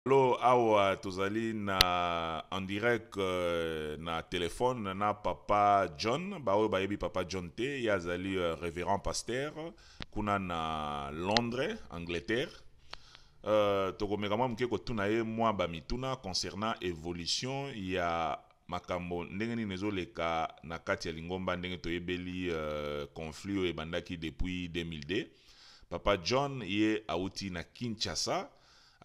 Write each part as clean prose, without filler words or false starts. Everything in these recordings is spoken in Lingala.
Lo awa tozali en direct na téléphone na papa John ba oyo bayebi papa John te yazali révérend pasteur kuna na Londres Angleterre tokomeka mwa mke kotuna ye mwa bamituna concernant évolution ya makambo ndenge nini ezoleka na kati ya lingomba ndenge toyebeli conflit oyo ebandaki depuis 2002. Papa John ye auti na Kinshasa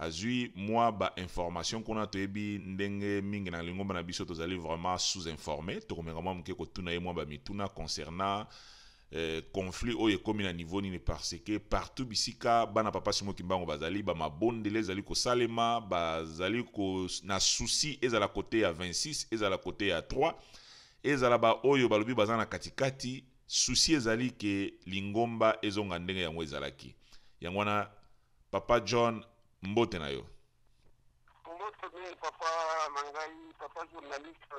azui moi ba information kuna toyebi ndenge mingi na lingomba na biso tozali vraiment sous-informé tokomeka mwa mke kotuna ye mwa bamituna concernant conflit oyo ekomi na niveau nini parce que partout bisika bana papa Simo Kimbangu bazali ba mabondele ezali kosalema bazali ko na souci ezala côté ya 26 ezala côté ya 3 ezala ba oyo balobi bazana katikati souci ezali ke lingomba ezonga ndenge yango ezalaki yango na papa John mbote na yo. Mbote mingi papa Mangai, papa journaliste,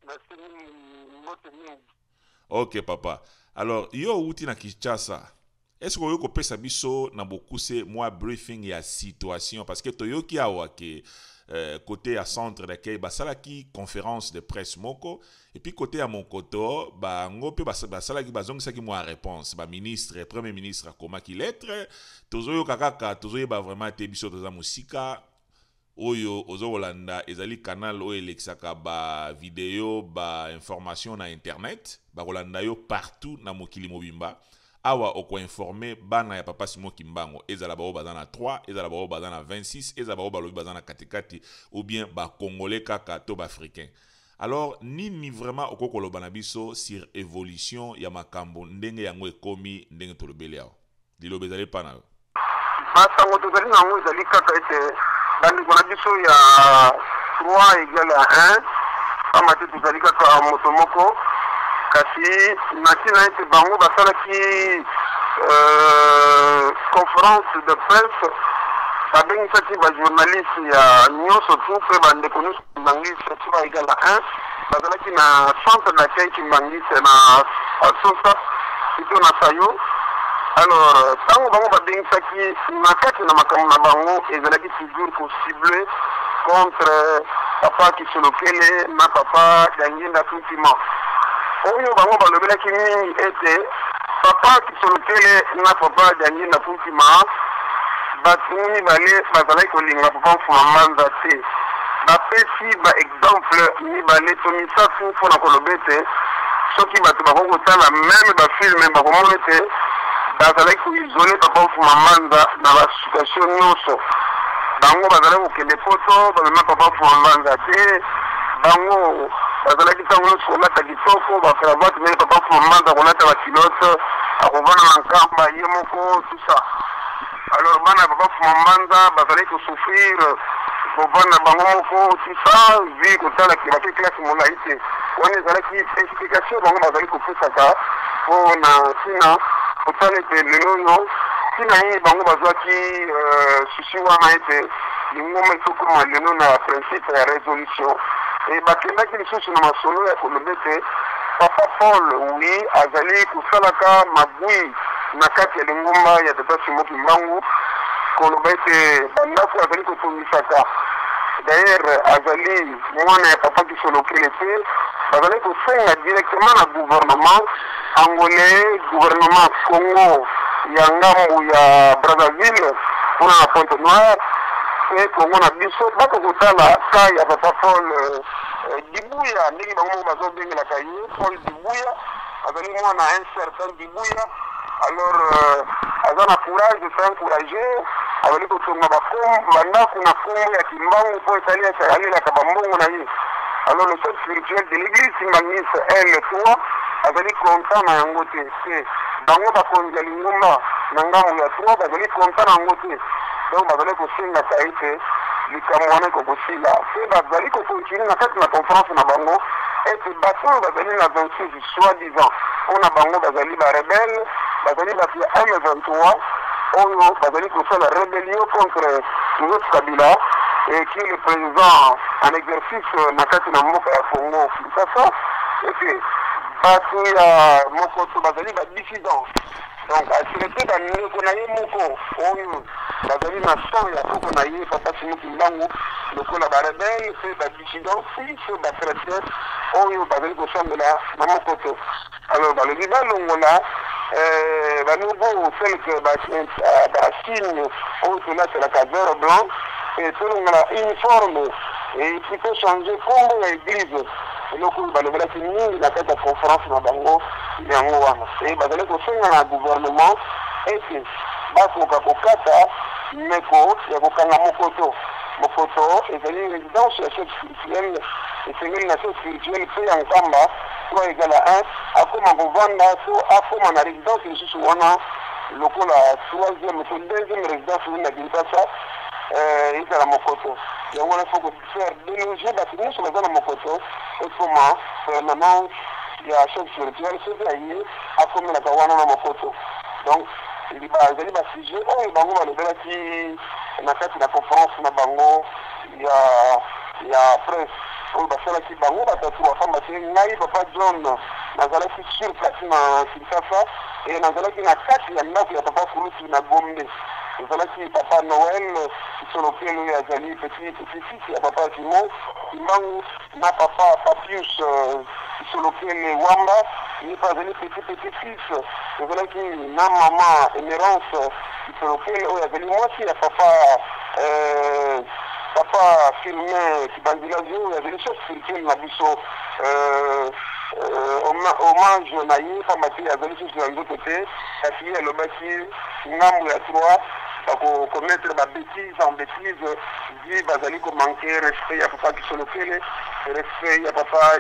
merci mbote mingi. Ok papa. Alors yo uti na Kinshasa. Est-ce que vous pouvez biso na bokuse moi briefing ya situation parce que toyoki awa ke côté à centre d'accueil basalaki conférence de presse moko et puis côté à mon koto ba ngope basalaki bazongisaki moi réponse ba ministre premier ministre akomaki lettre tozoyo kakaka tozoyo ba vraiment te biso toza musika oyo ozolanda ezali canal oyo elekisaka ba vidéo ba information na internet ba kolanda yo partout na mokili mobimba awa oko informer bana ya papa Simo Kimbangu ezala bao bazana 3 ezala bao bazana 26 ezala bao balobi bazana katikati ou bien ba congolais kaka to ba africain. Alors nini vraiment okoko lobana biso sur évolution ya makambo ndenge yango ekomi ndenge tolobeli awa dilobe ezali pana yo Basango tozali nango ezali kaka ete bandi kona biso ya 3 égale à 1 amate tozali kaka moto moko kasi natina ete bango basalaki conférence de presse babengisaki bajournaliste ya nyonso tu mpe bandeko nyonso kimbangisi soba egala 1 bazalaki na centre d'accueil kimbangisi na asosa ito na sayo. Alors ntango bango babengisaki na kati na makambo na bango ezalaki toujours possible contre papa Kisolokele na papa Danginda Tutima oyo bango balobelaki mingi ete papa Kisolokele na papa Danginda Tutima bato mibale bazalaki kolinga papa Mfuma Manza te bapesi ba exemple mibale to misatu mpona koloba ete soki bato bakokotala meme bafilme bakomona ete bazalaki koisole papa Mfuma Manza na basituation nyonso bango bazalaki kokende poto bamema papa Mfuma Manza te bango bazalaki ntango nyonso kolata kitoko bacravate mele papa Mfuma Manza kolata bakilote akovanda na nkamba ye moko tout ça. Alors bana papa Mfuma Manza bazalaki kosouffrir kovanda bango moko tout ça vi kotala bake classe molai te wana ezalaki explication bango bazali kopesaka mpo na ntina kotala ete lelo oyo ntina ye bango bazwaki susi wana ete lingoma ekokoma lelo na principe ya résolution e bakendaki lisusu na masolo ya koloba ete papa Paul wi azali kosalaka mabwi na kati ya lingomba ya tata Simo Kimbangu koloba ete bandako azali kotongisaka d'ailleurs azali mwana ya papa Kisolokele te bazali kosenga directement na gouvernement angolais gouvernement Congo ya ngambu ya Brazzaville mpona na Pointe Noire pe Congo na biso bakokotala ka ya papa Paul Dibuya ndenge bango bazobengelaka ye Paul Dibuya azali mwana un certain Dibuya. Alors aza na courage de s'encourager azali kotonga bandako na Kongo ya Kimbangu mpo etali alelaka bambongo na ye. Alors le chef spirituel de l'église Kimbangisi L3 azali content na yango te bango bakonzi ya lingomba na ngambo ya 3 bazali content na yango te donc bazali kosengaka ete likambo wana ekokosila mpe bazali kokontinue na kati na conférence na bango ete bato oyo bazali na 26 soi-disant mpona bango bazali barebele bazali bato ya M23 oyo bazali kosala rébellion contre Joseph Kabila et qui est le président en exercice na kati na mboka ya Congo Kinshasa ete bato ya mokoto bazali badissident donc assurete bandeko na ye moko oyo bazali na son ya koko na ye papa Simoki Mbangu lokola barebele pe badissidence pe batraiter oyo bazali kosambela na mokoto. Alors balobi balongola nouveau tel que signe oyo tolakelaka vert blanc et tolongola uniforme et il faut changer kombo ya église eloko oyo balobelaki mingi na kati ya conférence na bango yango wana e bazali kosenga na gouvernement ete bakoka kokata meko ya kokanga mokoto ezali résidence ya chef spirituel esengeli na chef spirituel mpe ya nkamba 3 égale à 1 akoma kovanda to akoma na résidence lisusu wana lokola 3e to 2e résidence na Kinshasa ezala mokoto yango wana faut faire déloger bato nyonso baza na mokoto ekoma permanence ya chef spirituel soki aye akomelaka wana na mokoto. Donc ezali basujet oyo bango balobelaki na kati na conférence na bango ya presse oyo basalaki bango batatu bafamba te ngai papa John nazalaki sur place na Kinshasa e nazalaki na kati ya ndako ya papa Fulutu na Gombe. Ezalaki papa Noël Kisolokelo oyo azali petit-fils ya papa Simon Mbangu na papa Papius Kisolokele Wamba ye mpe azali petit-fils. Ezalaki na mama Emerance Kisolokele oyo azali mwasi ya papa Firmin Kibandilazio oyo azali chef spirituel na biso hommage na ye pamba te azali susu ya nzoto te kasi ye alobaki ngambo ya 3 commettre ma bêtise en bêtise dit bazali ko manquer respect ya papa Kisolokele respect ya papa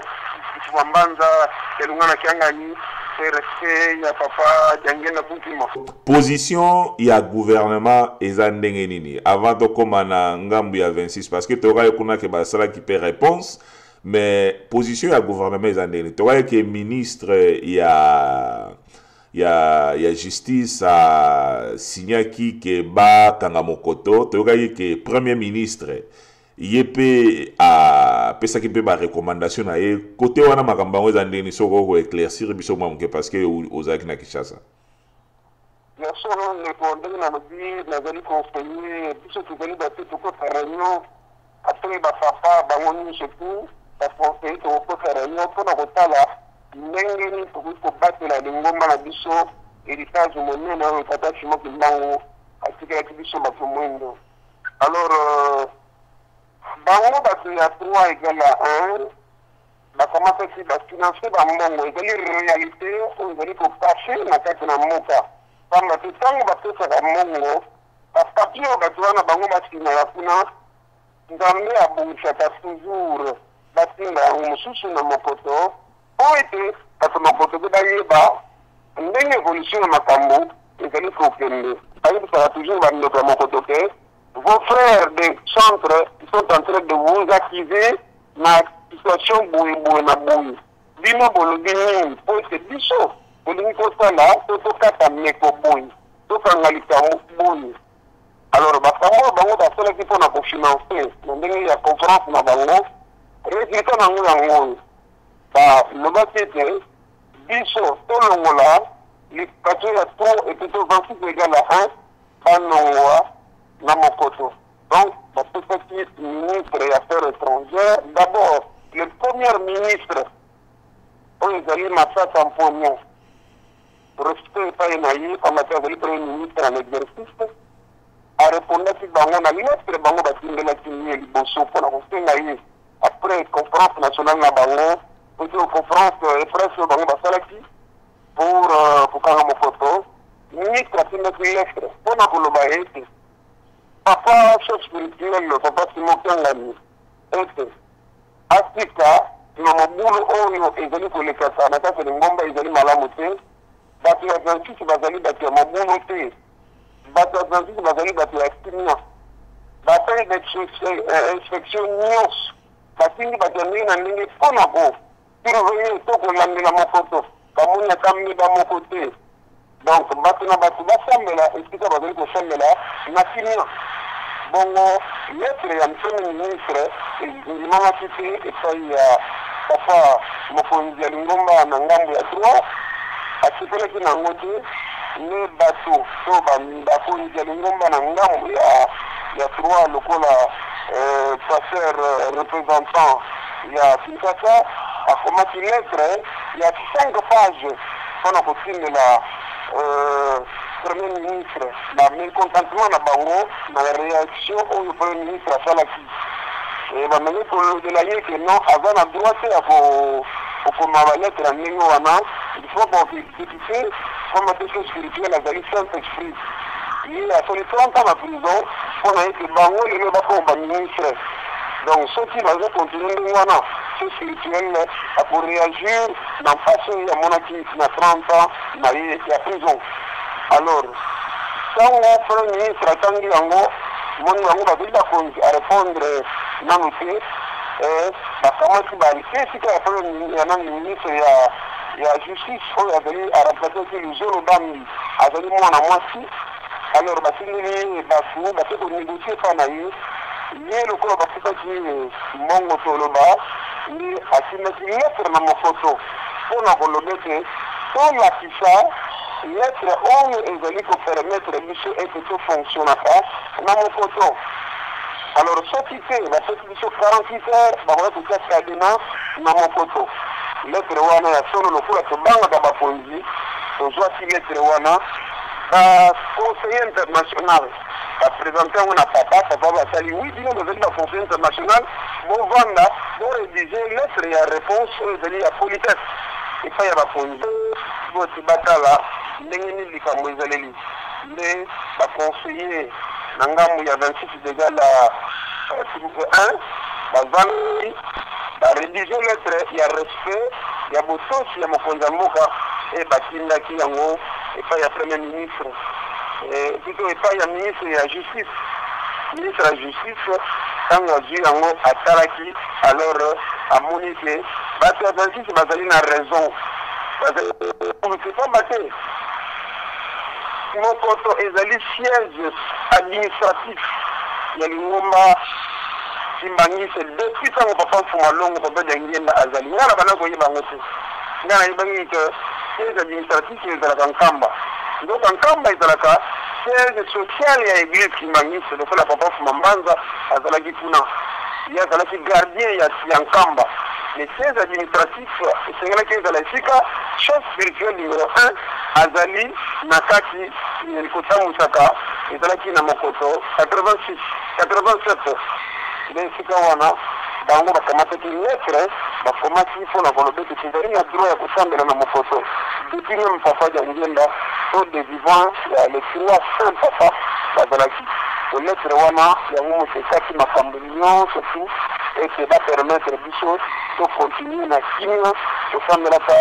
Kifwambanza elungana kiangani respect ya papa Jangena Bukima. Position ya gouvernement eza ndenge nini avant de komana ngambu ya 26 parce que toka kuna ke basala qui peut réponse mais position ya gouvernement eza ndenge toka ke ministre ya justice a signaki ke ba kanga mokoto toka ke premier ministre yepe a pesa ki pe ba recommandation na ye côté wana makambango eza ndenge soko ko éclaircir biso mwamuke parce que ozaki na Kinshasa. Bien sûr, le condamné n'a dit nazali conseiller biso tozali bato tokota réunion après bapapa bango nyonso tu baconseiller tokota réunion mpona kotala ndenge nini tokoki kobatela lingomba na biso héritage monene oyo tata Simoki Mbangu atikelaki biso bato mwindo. Alors bango bato ya 3 égale à 1 bakomasaki bafinance bambongo ezali réalité oyo ezali kokache na kati na mboka pamba te ntango bapesaka mbongo bapapie oyo bato wana bango basinaka kuna nzambe abongisaka toujours batinda yango mosusu na mokoto po ete bato mokoto mpe bayeba ndenge évolution ya makambo ezali kokende bayebisaka toujours bandeko ya mokoto te vos frères des centres sont en train de vous activer na situation boye na boye bino bolobi nini po ete biso bolingi kosala to tokata meko boye tokanga likambo boye. Alors bakambo bango basalaki mpona kofinance na ndenge ya conférence na bango résultat nango yango oyo balobaki ete biso tolongola bato ya 3 et plutôt 26 égale à 1 banongwa na mokoto. Donc bapesaki ministre ya affaires étrangères d'abord le premier ministre oyo ezali Matata Mponyo respect epai na ye pamba te azali premier ministre en exercice arépondaki bango na lettre bango batindelaki ye liboso mpona kosenga ye après conférence nationale na bango oto conférence presse oyo bango basalaki pour kokanga mokoto ministre atindaki lettre mpona koloba ete papa chef spirituel papa Simoki Ngani ete atika na mobulu oyo ezali kolekasa na kati ya lingomba ezali malamu te bato ya 26 bazali bato ya mobulu te bato ya 26 bazali bato ya kimia basali inspection nyonso batingi bato ya ndenge na ndenge mpona kosurveille to kolandela mokoto bamoni ata miba moko te. Donc bato na bato basambela esika bazali kosambela na kimia bongo lettre ya premier ministre ndimamaki te epai ya papa mokonzi ya lingomba na ngambo ya 3 asepelaki nango te ne bateau to bakonzi ya lingomba na ngambo ya trois lokola pasteur représentant ya Kinshasa akomaki lettre ya 5 pages mpona kotindela premier ministre na mécontentement na bango na réaction oyo premier ministre asalaki bameni kolobela ye ke non aza na droit te ya kokoma balettre ya ndenge wana il faut koexécuter formatation spirituelle azali Saint-Esprit ye asali 30 ans na prison mpona ete bango lelo bakoma baministre donc soki baza continue ndenge wana ce spirituel akoréagir na mpasi oyo amonaki na 30 ans na ye ya prison. Alors ntango premier ministre atangi yango moni bango bazali bakonzi arépondre nanu te bakamati balike esika ya nani ministre ya justice oyo azali aremplace luzolo bambi azali mwana mwasi. Alors basindeli bafu base konégocie epa na ye lokola bafutaki mbongo toloba nde asimaki lettre na mokoto mpona koloba ete tolakisa lettre oyo ezali kopermettre biso ete tofonctionnaka na mokoto. Alors soki te basoki biso 48 heures bakoya kotia kadena na mokoto lettre wana ya solo lokola tobangaka bakonzi tozwaki lettre wana conseiller international baprésente yango na papa basali wi bino bozali baconseiller international bovanda borédige lettre ya réponse oyo ezali ya politesse epai ya bakonzi boti batala ndenge nini likambo ezaleli nde baconseiller na ngambo ya 26 déjà la 1 bazali barédige lettre ya respect ya botosi ya mokonzi ya mboka batindaki yango epai ya premier ministre plutôt epai ya ministre ya justice. Ministre ya justice ntango azwi yango atalaki alors amoni ke bato ya 26 bazali na raison bazalikomba te mokoto ezali siège administratif ya lingomba simbangise depuis ntango papa mfuma longo papa jangienda azali nga na bana koyeba yango te nga nayebangi ke siège administratif ezalaka nkamba donc nkamba ezalaka siège social ya église simbangise lokola papa mfuma mbanza azalaki kuna ye azalaki gardien ya nkamba mais siège administratif esengelaki ezala esika chef spirituel numéro 1 azali na kati kotamwisaka ezalaki na mokoto 86 87 nde esika wana bango bakamataki lettre bakomaki mpona koloba ete tozali na droit ya kosambela na mokoto depuis meme papa jangienda to de vivant ya le 3 saint papa bazalaki lettre wana yango moto ekaki makambo nyonso tu ete bapermettre biso tocontinue na kimia tosambelaka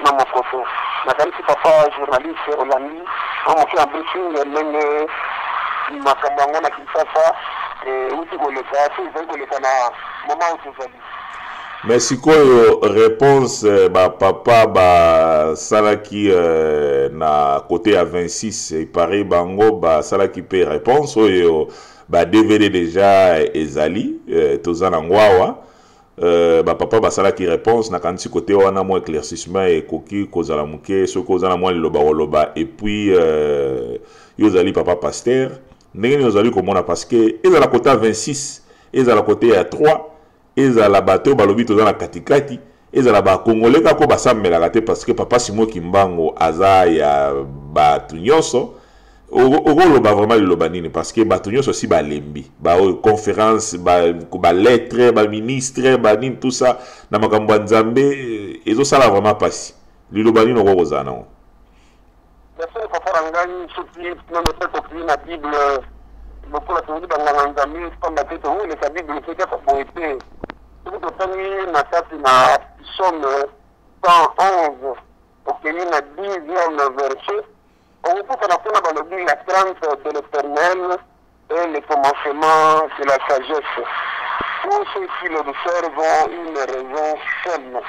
na mokoto nakanisi papa journaliste olandi amoki na briefing ndenge makambo yango na Kinshasa uti koleka so ezali koleka na moma oyo tozali. Mais sikoyo réponse papa basalaki na côté à 26 et pareil bango basalaki pe réponse oyo DVD déjà ezali tozana ngwawa papa basalaki réponse na kanisi côté wana mo éclaircissement et koki kozala muke soko kozana mo loba et puis yozali papa pasteur ndenge yozali komona parce que ezala côté à 26 ezala côté à 3 ezala bato balobi tozana katikati ezala ba congolais kako basamelaka te parce que papa Simo Kimbango aza ya bato nyonso okoloba vraiment liloba nini parce que bato nyonso si balembi ba conférence ba lettre ba ministre ba nini tout ça na makambo ya Nzambe ezosala vraiment pasi liloba nini okokozala nango. Merci papa Rangani soki nando kopi na Bible lokola tozali banganga Nzambe pamba te toleka Bible soki akaboye te soki totangi na kati na Psaume 111 okeni na 10e verset okokutana kuna balobi la crainte de l'Éternel et le commencement de la sagesse. Tous ceux qui l'observent ont une raison saine.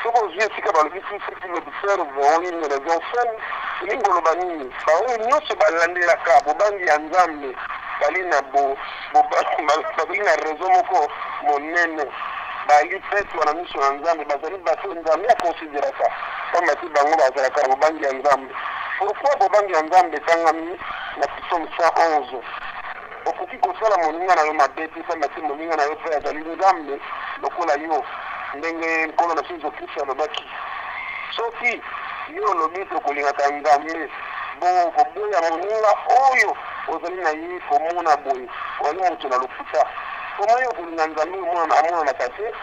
Soko ozwi esika balobi tous ceux qui l'observent ont une raison saine elingi koloba nini baoyo nyonso balandelaka bobangi ya Nzambe bali na raison moko monene bali petwa na miso ya Nzambe bazali bato Nzambe akonsideraka pamba ti bango bazalaka bobangi ya Nzambe pourquoi bobangi ya nzambe etangami na psaume 111 okoki kosala moninga na yo mabe te pamba te moninga na yo mpe azali nzambe lokola yo ndenge nkolo na biso kristo alobaki soki yo olobi tokolingaka nzambe bon koboya moninga oyo ozali na ye komona boye ozali moto na lokuta koma yo kolinga nzambe amonanaka te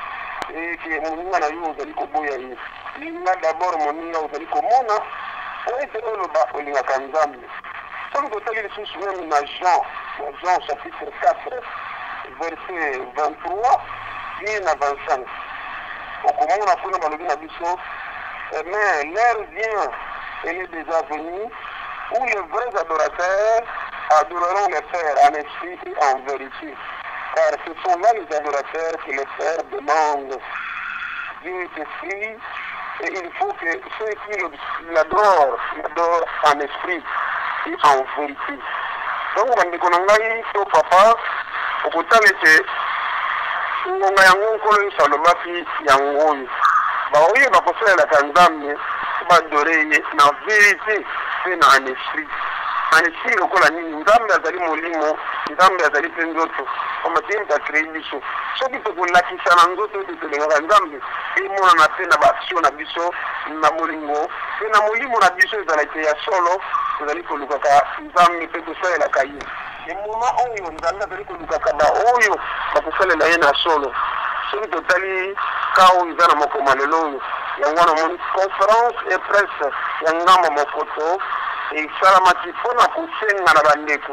eke moninga na yo ozali koboya ye linga d'abord moninga ozali komona po ete oloba olingaka nzambe soki totali lisusu meme na Jean chapitre 4 verset 23 et na 25 okomona kuna balobi na biso mais l'heure vient elle est déjà venue où les vrais adorateurs adoreront le Père en esprit et en vérité car ce sont là les adorateurs que le Père demande. Dieu est esprit et il faut que ceux qui l'adorent en esprit et en vérité. Donc bandeko na ngai to papa okotala ete ngonga yango nkolo yesu alobaki yango oyo baoyo bakosalelaka nzambe badore ye na verite mpe na en esprit lokola nini nzambe azali molimo nzambe azali mpe nzoto omate moto akrei biso soki tokolakisa na nzoto ete tolingaka nzambe emonana mpe na baaktio na biso na bolingo mpe na molimo na biso ezalaki ya solo tozali kolukaka nzambe mpe tosalelaka ye emoma oyo nzambe azali kolukaka baoyo bakosalela ye na solo soki totali ka oyo eza na mokoma lelo oyo yango wana omoni conférence et presse ya ngambo mokoto esalamaki mpona kosenga na bandeko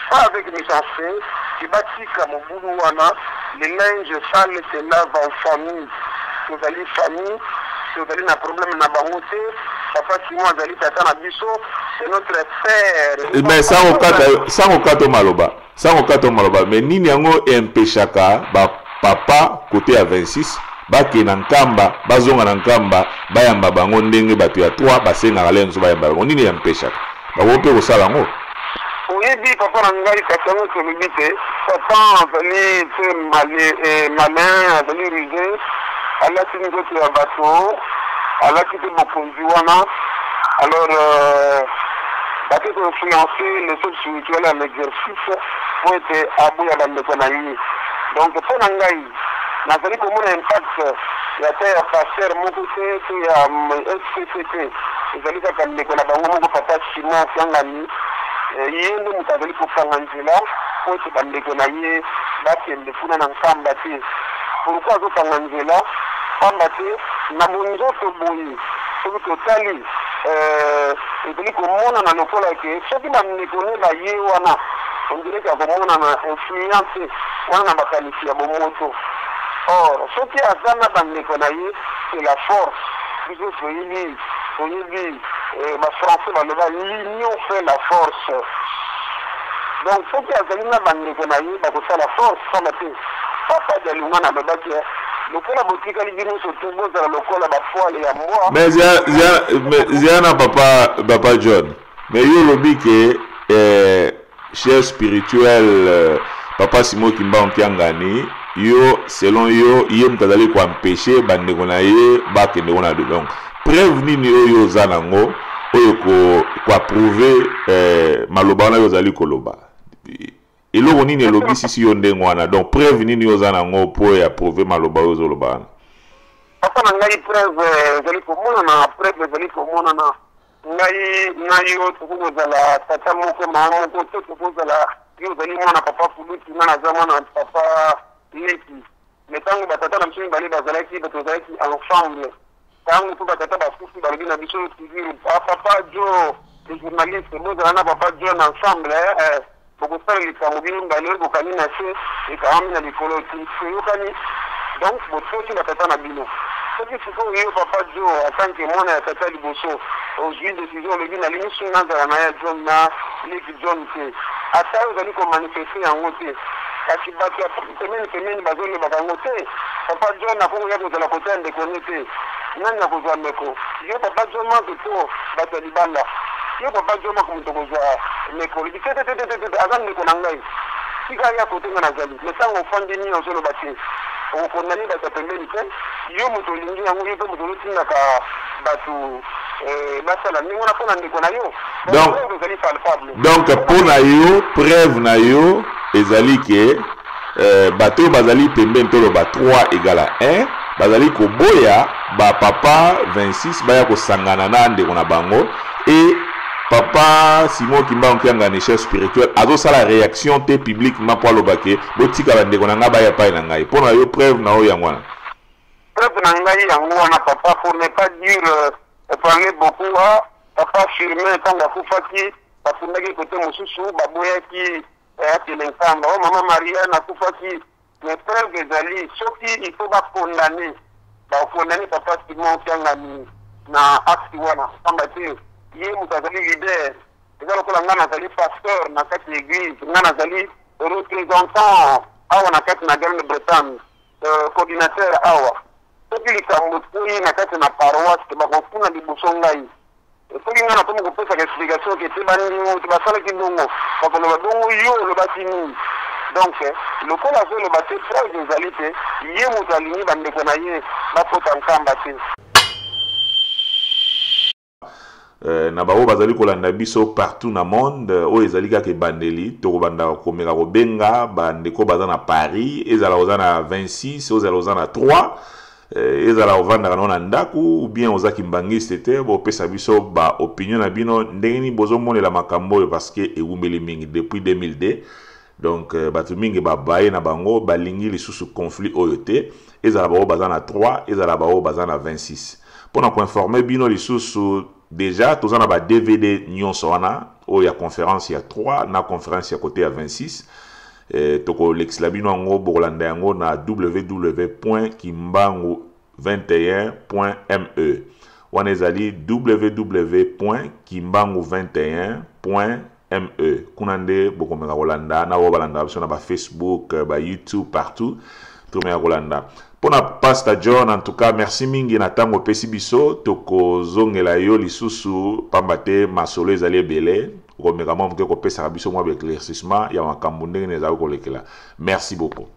pas avec mes enfants qui batika mobulu wana le linge sale se lave en famille tozali famille tozali na problème na bango te papa simo azali tata na biso c'est notre père mais sango kato maloba mais nini yango empêchaka ba papa côté ya 26 bake na nkamba bazonga na nkamba bayamba bango ndenge bato ya 3 basengaka lelo so bayamba bango nini empêchaka bango mpe kosala yango oyebi papa na ngai kasi yango tolobi te papa azali mpe malin azali rusé alati nzoto ya bato alati mpe bokonzi wana alors bake koinfluencer le sol spirituel ya l'exercice po ete aboya bandeko na ye donc mpo na ngai nazali komona impact ya te ya paster moko te to ya SCCT ezali kaka ndeko na bango moko papa Simon Fiangani ye nde moto azali kokanga nzela po ete bandeko na ye bakende kuna na nkamba te pourkui azokanga nzela pamba te na monzoto boye soki totali ezali komonana lokola ke soki bandeko ne baye wana ondireki akomonana influence wana na makanisi ya bomoto. Or, ce qui a dans la bande c'est la force. Vous voyez, ma français, l'union fait la force. Donc, ce qui a dans la bande c'est la force. Papa de l'humain à me lokola botika libino sotumbo za lokola bafoale ya moi mais ziana papa John mais yo lobi que cher spirituel papa Simon Kimba Onkiangani yo selon yo yé mtazali ko empêcher bandeko na ye ba kende ona de donc preuve nini yo zanango oyo ko approuver maloba na yo zali koloba eloko nini elobi sisi yo ndenge wana donc preuve nini yo zanango po ya approuver maloba yo zoloba wana papa na ngai preuve zali komona na preuve zali komona na ngai na yo tukozala tata moko mama moko tukozala yo zali mwana papa Fuluti na zama na papa Leki metango batata na mshinga bali bazalaki batozalaki ensemble tango tu batata basufi bali na biso tuzuru papa Jo les journalistes bozala na papa Jo na ensemble bokosala likambo bino ngalo bokani na se ekamami na likolo tiyokani donc botoki batata na bino soki sikoyo yo papa Jo atanke mwana ya tata liboso ozwi décision lobi na limi sunga nzala na ya John na Leki John te ata ozali komanifeste yango te kasi bato ya pemeni bazoloba bango te papa John akongo ya kozala kotea ndeko ne te nani akozwa ndeko yo papa John mako to bato ya libanda yo papa John mako moto kozwa ndeko libi te aza ndeko na ngai tika ya kotenga nazali metango ofandi nini ozoloba te okokondani bato ya pembeni te yo moto olingi yango yo mpe moto olotindaka bato basala ndenge wana mpona ndeko na yo ezali palpable. Donc mpona yo preuve na yo ezali ke bato bazali pembeni toloba 3 égale 1 bazali koboya ba papa 26 baya kosangana na ndeko na bango et papa Simon Kimbangu Kianga ne chef spirituel azosala réaction te publiquement pour lobake botika bandeko na nga baya pa na ngai mpona yo preuve na oyo yango wana. Preuve na ngai yango wana papa pour ne pas dire parler beaucoup papa firme kanga kufaki bafundaki kote mosusu baboyaki atelenkamba mama Maria na kufaki mais preuve ezali soki il faut bakondane papa Simon Kianga na acte wana kamba te ye moto azali leader eza lokola nga nazali pasteur na kati ya église nga nazali représentant awa na kati na Grande-Bretagne coordinateur awa soki likambo toyi na kati na paroisse bakofuna liboso ngai soki nga nakomi kopesaka explication ke te bandimo te basalaki ndongo bakoloba bongo yo olobaki nini donc lokola azoloba te preuve ezali te ye moto alingi bandeko na ye bapota nkamba te. Na bao bazali kolanda biso partout na monde o ezali kaka ebandeli tokobanda komeka kobenga bandeko baza na Paris ezala oza na 26 ozala oza na 3 ezala ovandaka na ndako ou bien ozaki mbangiste te bopesa biso ba opinion na bino ndenge nini bozomonela makambo oyo parce que ewumeli mingi depuis 2002 donc bato mingi babaye na bango balingi lisusu conflit oyo te ezala bao baza na 3 ezala bao baza na 26 mpona koinforme bino lisusu déjà tous on a DVD nyonso wana o ya conférence ya 3 na conférence ya côté ya 26 toko l'exlabino ngo bokolanda yango na www.kimbangu21.me wana ezali www.kimbangu21.me kuna nde bokomeka kolanda na bo balanda biso na ba Facebook ba YouTube partout tomeka kolanda. Pona Pastor John, en tout cas, merci mingi na tango pesi biso toko zongela yo lisusu pambate masolo ezali ebele ko meka mo mke ko pesa biso mo avec l'éclaircissement ya makambo ndenge nezali kolekela. Merci beaucoup.